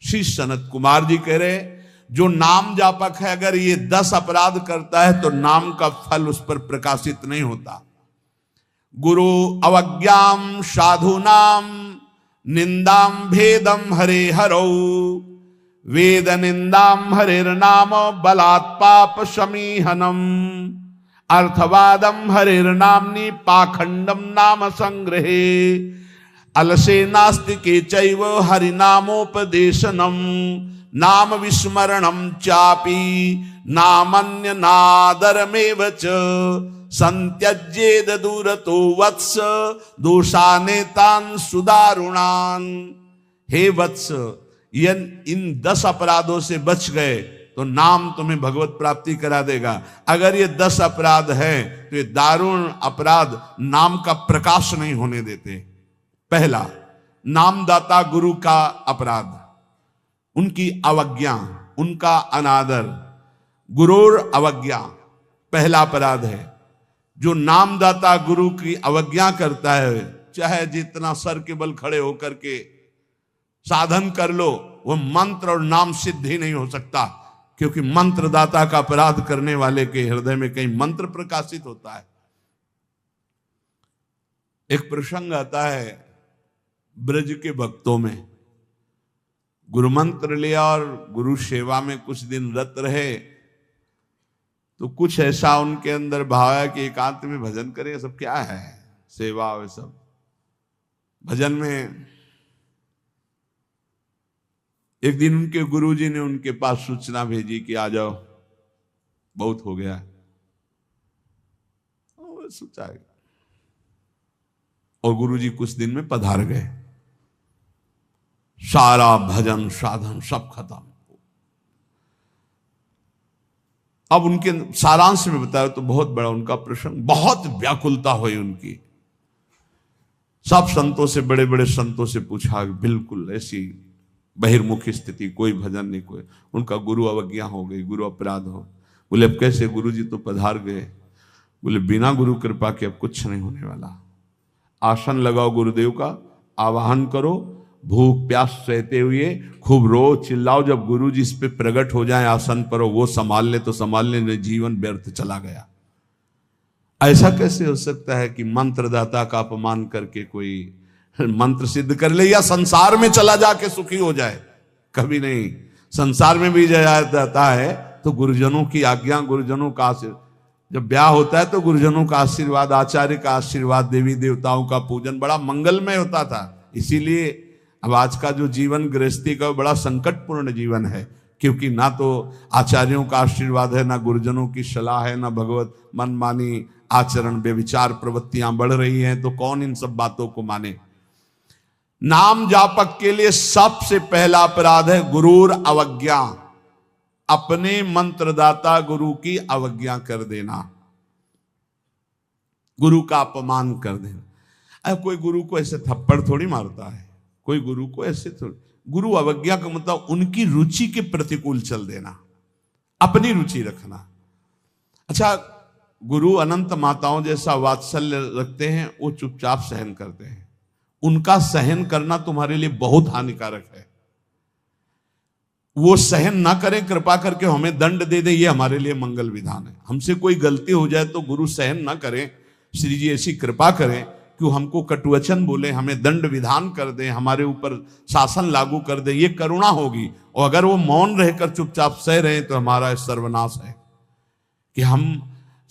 श्री सनत कुमार जी कह रहे, जो नाम जापक है अगर ये 10 अपराध करता है तो नाम का फल उस पर प्रकाशित नहीं होता। गुरु अवज्ञाम साधुनाम निंदाम भेदम हरे हरौ, वेद निंदाम हरेर नाम बलात् पाप समीहनम, अर्थवादम हरेर नामनि पाखंडम नाम संग्रहे, अलसे नास्तिके चैव हरिनामोपदेशनम, नाम विस्मरणम चापि नामन्य नादरमेव च, संत्यज्येद दूरतो वत्स दोषानेतान सुदारुणान। हे वत्स, इन 10 अपराधों से बच गए तो नाम तुम्हें भगवत प्राप्ति करा देगा। अगर ये 10 अपराध है तो ये दारुण अपराध नाम का प्रकाश नहीं होने देते। पहला, नामदाता गुरु का अपराध, उनकी अवज्ञा, उनका अनादर। गुरुर अवज्ञा पहला अपराध है। जो नामदाता गुरु की अवज्ञा करता है, चाहे जितना सर के बल खड़े होकर के साधन कर लो, वो मंत्र और नाम सिद्ध ही नहीं हो सकता, क्योंकि मंत्रदाता का अपराध करने वाले के हृदय में कहीं मंत्र प्रकाशित होता है। एक प्रसंग आता है ब्रज के भक्तों में, गुरु मंत्र लिया और गुरु सेवा में कुछ दिन रत रहे, तो कुछ ऐसा उनके अंदर भाव है कि एकांत में भजन करें। सब क्या है, सेवा वे सब भजन में। एक दिन उनके गुरुजी ने उनके पास सूचना भेजी कि आ जाओ, बहुत हो गया। सोचा, और गुरुजी कुछ दिन में पधार गए। सारा भजन साधन सब खत्म। अब उनके सारांश में बताया तो बहुत बड़ा उनका प्रसंग, बहुत व्याकुलता हुई उनकी। सब संतों से, बड़े बड़े संतों से पूछा, बिल्कुल ऐसी बहिर्मुखी स्थिति, कोई भजन नहीं, कोई। उनका गुरु अवज्ञा हो गई, गुरु अपराध हो। बोले अब कैसे, गुरु जी तो पधार गए। बोले बिना गुरु कृपा के अब कुछ नहीं होने वाला। आसन लगाओ गुरुदेव का, आवाहन करो, भूख प्यास सहते हुए खूब रो चिल्लाओ। जब गुरु जी इस पे प्रकट हो जाए आसन पर, वो संभाल ले तो संभाल ले, जीवन व्यर्थ चला गया। ऐसा कैसे हो सकता है कि मंत्रदाता का अपमान करके कोई मंत्र सिद्ध कर ले या संसार में चला जाके सुखी हो जाए? कभी नहीं। संसार में भी जाता है तो गुरुजनों की आज्ञा, गुरुजनों का आशीर्वाद। जब ब्याह होता है तो गुरुजनों का आशीर्वाद, आचार्य का आशीर्वाद, देवी देवताओं का पूजन बड़ा मंगलमय होता था। इसीलिए अब आज का जो जीवन गृहस्थी का बड़ा संकटपूर्ण जीवन है, क्योंकि ना तो आचार्यों का आशीर्वाद है, ना गुरुजनों की सलाह है, ना भगवत मनमानी आचरण बेविचार प्रवृत्तियां बढ़ रही हैं, तो कौन इन सब बातों को माने। नाम जापक के लिए सबसे पहला अपराध है गुरूर अवज्ञा, अपने मंत्रदाता गुरु की अवज्ञा कर देना, गुरु का अपमान कर देना। कोई गुरु को ऐसे थप्पड़ थोड़ी मारता है, कोई गुरु को ऐसे थोड़ी। गुरु अवज्ञा का मतलब उनकी रुचि के प्रतिकूल चल देना, अपनी रुचि रखना। अच्छा, गुरु अनंत माताओं जैसा वात्सल्य रखते हैं, वो चुपचाप सहन करते हैं। उनका सहन करना तुम्हारे लिए बहुत हानिकारक है। वो सहन ना करें, कृपा करके हमें दंड दे दे, ये हमारे लिए मंगल विधान है। हमसे कोई गलती हो जाए तो गुरु सहन ना करें, श्री जी ऐसी कृपा करें कि हमको कटुवचन बोले, हमें दंड विधान कर दें, हमारे ऊपर शासन लागू कर दे, ये करुणा होगी। और अगर वो मौन रहकर चुपचाप सह रहे हैं तो हमारा सर्वनाश है। कि हम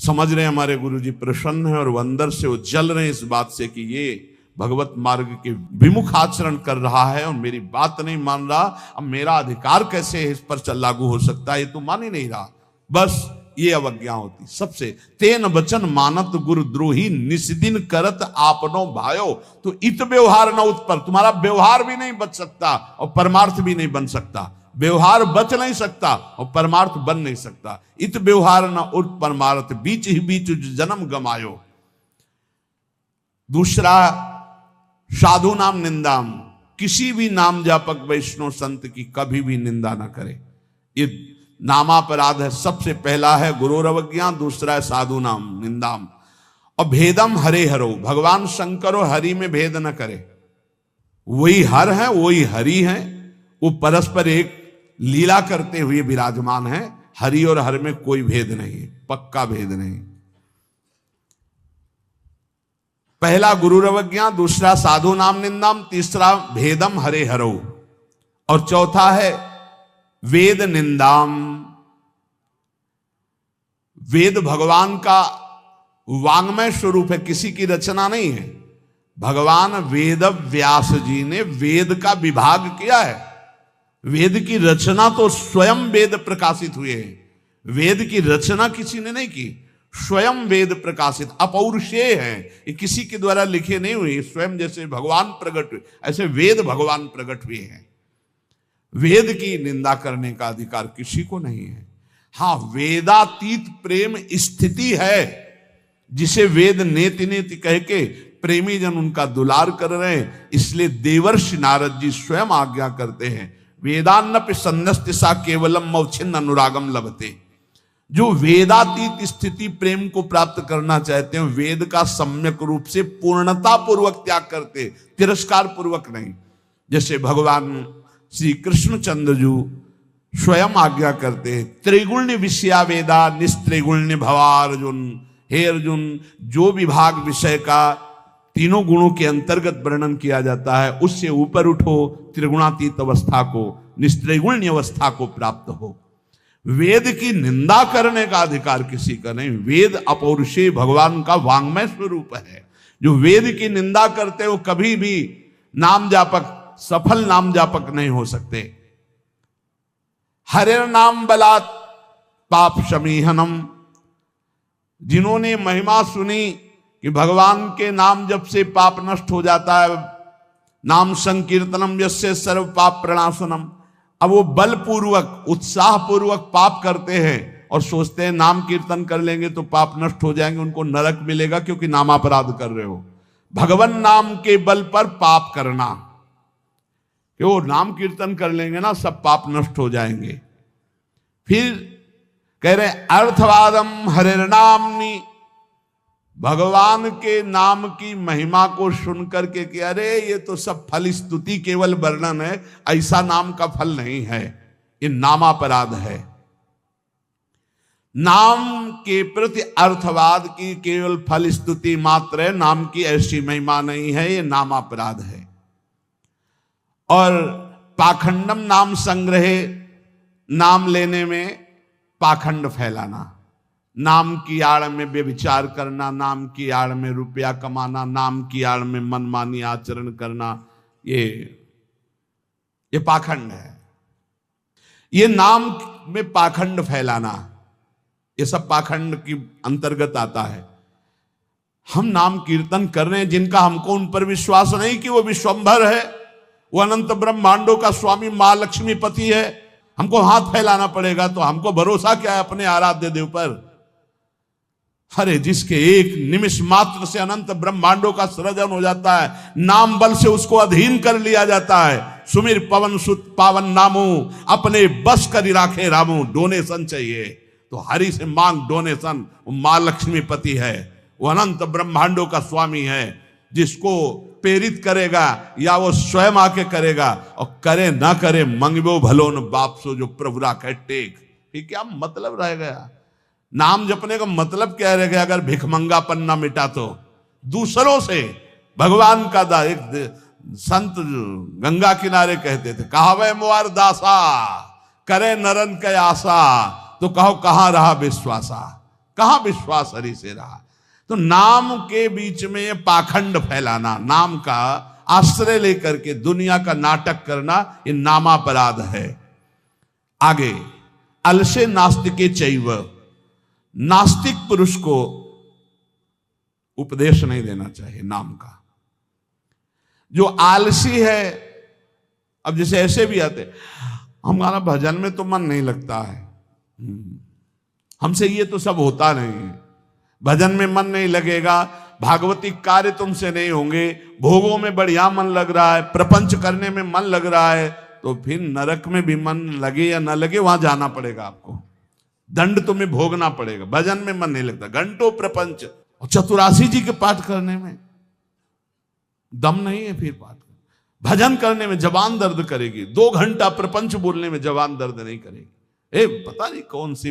समझ रहे हैं हमारे गुरु जी प्रसन्न है और वो अंदर से वो जल रहे हैं इस बात से कि ये भगवत मार्ग के विमुख आचरण कर रहा है और मेरी बात नहीं मान रहा, अब मेरा अधिकार कैसे इस पर लागू हो सकता है, ये तो मान ही नहीं रहा। बस ये अवज्ञा होती सबसे। तेन वचन मानत गुरु द्रोही, निस्दिन करत आपनो भायो। तो इत व्यवहार न उत्पर, तुम्हारा व्यवहार भी नहीं बच सकता और परमार्थ भी नहीं बन सकता। व्यवहार बच नहीं सकता और परमार्थ बन नहीं सकता। इत व्यवहार न उत परमार्थ, बीच ही बीच जन्म गमायो। दूसरा, साधु नाम निंदाम, किसी भी नाम जापक वैष्णव संत की कभी भी निंदा ना करे। ये नामापराध है। सबसे पहला है गुरुर अवज्ञा, दूसरा है साधु नाम निंदाम। और भेदम हरे हरो, भगवान शंकर और हरि में भेद न करे। वही हर है, वही हरि है, वो परस्पर एक लीला करते हुए विराजमान है। हरि और हर में कोई भेद नहीं, पक्का भेद नहीं। पहला गुरुरवज्ञा, दूसरा साधु नाम निंदाम, तीसरा भेदम हरे हरो, और चौथा है वेद निंदाम। वेद भगवान का वांग्मय स्वरूप है, किसी की रचना नहीं है। भगवान वेद व्यास जी ने वेद का विभाग किया है। वेद की रचना तो स्वयं वेद प्रकाशित हुए हैं। वेद की रचना किसी ने नहीं की, स्वयं वेद प्रकाशित अपौरुषेय हैं। ये किसी के द्वारा लिखे नहीं हुए, स्वयं जैसे भगवान प्रकट हुए ऐसे वेद भगवान प्रकट हुए हैं। वेद की निंदा करने का अधिकार किसी को नहीं है। हाँ, वेदातीत प्रेम स्थिति है, जिसे वेद नेति नेति कह के प्रेमी जन उनका दुलार कर रहे हैं। इसलिए देवर्षि नारद जी स्वयं आज्ञा करते हैं, वेदान्नपि सन्नस्ति सा केवलम मौछिन्न अनुरागम लभते। जो वेदातीत स्थिति प्रेम को प्राप्त करना चाहते हैं, वेद का सम्यक रूप से पूर्णता पूर्वक त्याग करते, तिरस्कार पूर्वक नहीं। जैसे भगवान श्री कृष्णचंद्र जी स्वयं आज्ञा करते हैं, त्रिगुण्य विषया वेदा निस्त्रिगुण्य भवा अर्जुन। हे अर्जुन, जो विभाग विषय का तीनों गुणों के अंतर्गत वर्णन किया जाता है, उससे ऊपर उठो, त्रिगुणातीत अवस्था को, निस्त्रिगुण्य अवस्था को प्राप्त हो। वेद की निंदा करने का अधिकार किसी का नहीं। वेद अपौरुषेय भगवान का वांग्मय स्वरूप है। जो वेद की निंदा करते हो कभी भी नाम जापक, सफल नाम जापक नहीं हो सकते। हरिर नाम बलात् पाप शमीहनम। जिन्होंने महिमा सुनी कि भगवान के नाम जप से पाप नष्ट हो जाता है, नाम संकीर्तनम यस्य सर्व पाप प्रणाशनम, अब वो बलपूर्वक उत्साह पूर्वक पाप करते हैं और सोचते हैं नाम कीर्तन कर लेंगे तो पाप नष्ट हो जाएंगे, उनको नरक मिलेगा क्योंकि नामापराध कर रहे हो। भगवान नाम के बल पर पाप करना, कि वो नाम कीर्तन कर लेंगे ना सब पाप नष्ट हो जाएंगे। फिर कह रहे अर्थवादम हरिर्नामनि, भगवान के नाम की महिमा को सुनकर के कि अरे ये तो सब फल स्तुति केवल वर्णन है, ऐसा नाम का फल नहीं है, ये नामापराध है। नाम के प्रति अर्थवाद की केवल फल स्तुति मात्र है, नाम की ऐसी महिमा नहीं है, ये नामापराध है। और पाखंडम नाम संग्रहे, नाम लेने में पाखंड फैलाना, नाम की आड़ में व्यभिचार करना, नाम की आड़ में रुपया कमाना, नाम की आड़ में मनमानी आचरण करना, ये पाखंड है। ये नाम में पाखंड फैलाना, ये सब पाखंड की अंतर्गत आता है। हम नाम कीर्तन कर रहे हैं, जिनका हमको उन पर विश्वास नहीं कि वो विश्वंभर है, वो अनंत ब्रह्मांडों का स्वामी मां लक्ष्मी पति है, हमको हाथ फैलाना पड़ेगा। तो हमको भरोसा क्या है अपने आराध्य देव पर? अरे जिसके एक निमिष मात्र से अनंत ब्रह्मांडों का सृजन हो जाता है, नाम बल से उसको अधीन कर लिया जाता है। सुमिर पवन सुत पावन नामो, अपने बस कर राखे रामो। डोनेशन चाहिए तो हरि से मांग डोनेशन। वो मां लक्ष्मी पति है, वो अनंत ब्रह्मांडों का स्वामी है। जिसको प्रेरित करेगा या वो स्वयं आके करेगा, और करे ना करे मंगबो भलो न बाप सो, जो प्रभु राखे टेक। फिर क्या मतलब रह गया? नाम जपने का मतलब क्या रह गया अगर भिखमंगापन ना मिटा तो? दूसरों से भगवान का दा। एक संत गंगा किनारे कहते थे, कहावे मुआर दासा करे नरन के आशा, तो कहो कहां रहा विश्वासा, कहां विश्वास हरि से रहा। तो नाम के बीच में ये पाखंड फैलाना, नाम का आश्रय लेकर के दुनिया का नाटक करना, ये नामापराध है। आगे अलसे नास्तिके चैव, नास्तिक पुरुष को उपदेश नहीं देना चाहिए नाम का। जो आलसी है, अब जैसे ऐसे भी आते, हमारा भजन में तो मन नहीं लगता है, हमसे ये तो सब होता नहीं है, भजन में मन नहीं लगेगा, भागवती कार्य तुमसे नहीं होंगे, भोगों में बढ़िया मन लग रहा है, प्रपंच करने में मन लग रहा है, तो फिर नरक में भी मन लगे या ना लगे वहां जाना पड़ेगा आपको, दंड तुम्हें भोगना पड़ेगा। भजन में मन नहीं लगता, घंटों प्रपंच और चतुरासी जी के पाठ करने में दम नहीं है, फिर पाठ भजन करने में जबान दर्द करेगी, 2 घंटा प्रपंच बोलने में जबान दर्द नहीं करेगी। पता नहीं कौन सी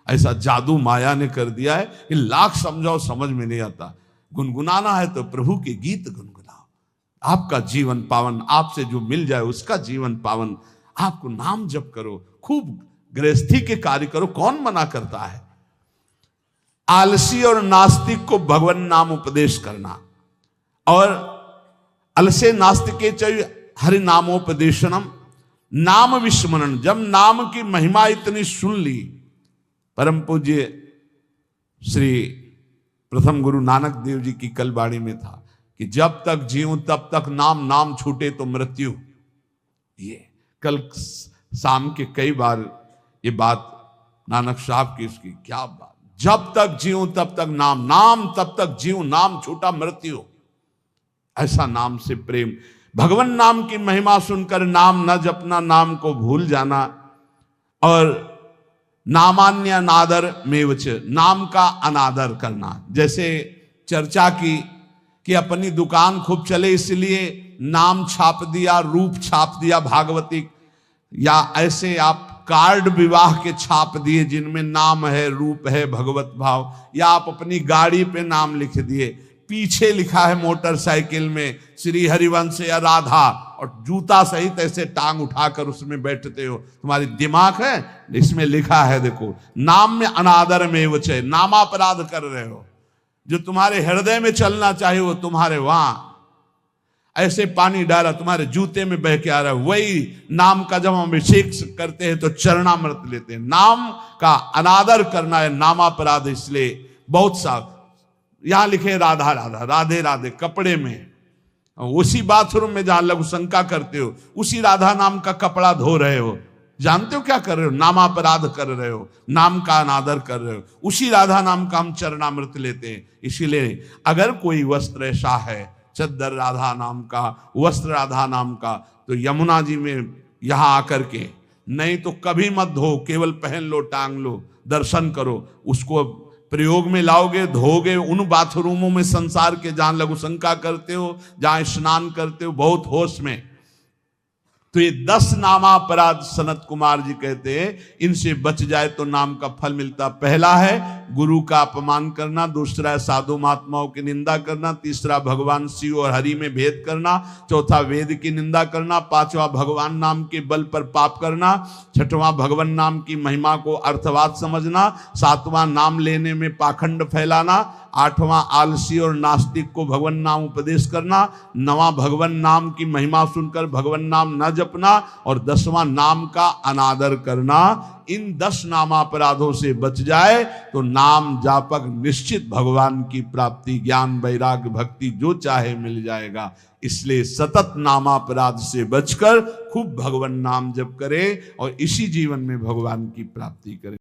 ऐसा जादू माया ने कर दिया है कि लाख समझाओ समझ में नहीं आता। गुनगुनाना है तो प्रभु के गीत गुनगुनाओ, आपका जीवन पावन, आपसे जो मिल जाए उसका जीवन पावन। आपको नाम जप करो, खूब गृहस्थी के कार्य करो, कौन मना करता है। आलसी और नास्तिक को भगवान नाम उपदेश करना, और अलसे नास्तिके चैव हरि नामोपदेशनम, नाम विस्मरण। जब नाम की महिमा इतनी सुन ली, परम पूज्य श्री प्रथम गुरु नानक देव जी की कल बाणी में था कि जब तक जीऊं तब तक नाम, नाम छूटे तो मृत्यु। ये कल शाम के कई बार ये बात नानक साहब की, इसकी क्या बात, जब तक जीऊं तब तक नाम, नाम तब तक जीऊं, नाम छूटा मृत्यु। ऐसा नाम से प्रेम, भगवान नाम की महिमा सुनकर नाम न जपना, नाम को भूल जाना, और नामान्य अनादर मेवच, नाम का अनादर करना। जैसे चर्चा की कि अपनी दुकान खूब चले इसलिए नाम छाप दिया, रूप छाप दिया भागवती, या ऐसे आप कार्ड विवाह के छाप दिए जिनमें नाम है, रूप है, भगवत भाव, या आप अपनी गाड़ी पे नाम लिख दिए, पीछे लिखा है मोटरसाइकिल में श्री हरिवंश या राधा, और जूता सहित ऐसे टांग उठाकर उसमें बैठते हो। तुम्हारी दिमाग है, इसमें लिखा है देखो, नाम में अनादर में वचे, नामापराध कर रहे हो। जो तुम्हारे हृदय में चलना चाहिए वो तुम्हारे वहां ऐसे पानी डाला, तुम्हारे जूते में बह के आ रहा है। वही नाम का जब हम अभिषेक करते हैं तो चरणामृत लेते हैं। नाम का अनादर करना है नामापराध। इसलिए बहुत सा यहां लिखे राधा राधा, राधे राधे कपड़े में, उसी बाथरूम में जहां लघु शंका करते हो उसी राधा नाम का कपड़ा धो रहे हो। जानते हो क्या कर रहे हो? नामापराध कर रहे हो, नाम का अनादर कर रहे हो। उसी राधा नाम का हम चरणामृत लेते हैं। इसीलिए अगर कोई वस्त्र ऐसा है, चद्दर राधा नाम का, वस्त्र राधा नाम का, तो यमुना जी में यहां आकर के, नहीं तो कभी मत धो, केवल पहन लो, टांग लो, दर्शन करो। उसको प्रयोग में लाओगे, धोगे उन बाथरूमों में संसार के जहां लघु शंका करते हो, जहां स्नान करते हो बहुत होश में। तो ये 10 नामापराध सनत कुमार जी कहते हैं, इनसे बच जाए तो नाम का फल मिलता। पहला है गुरु का अपमान करना, दूसरा है साधु महात्माओं की निंदा करना, तीसरा भगवान शिव और हरि में भेद करना, चौथा वेद की निंदा करना, पांचवा भगवान नाम के बल पर पाप करना, छठवां भगवान नाम की महिमा को अर्थवाद समझना, सातवां नाम लेने में पाखंड फैलाना, आठवां आलसी और नास्तिक को भगवान नाम उपदेश करना, नवां भगवान नाम की महिमा सुनकर भगवान नाम न जपना, और 10वां नाम का अनादर करना। इन 10 नामापराधों से बच जाए तो नाम जापक निश्चित भगवान की प्राप्ति, ज्ञान, वैराग्य, भक्ति जो चाहे मिल जाएगा। इसलिए सतत नामापराध से बचकर खूब भगवान नाम जप करे और इसी जीवन में भगवान की प्राप्ति करे।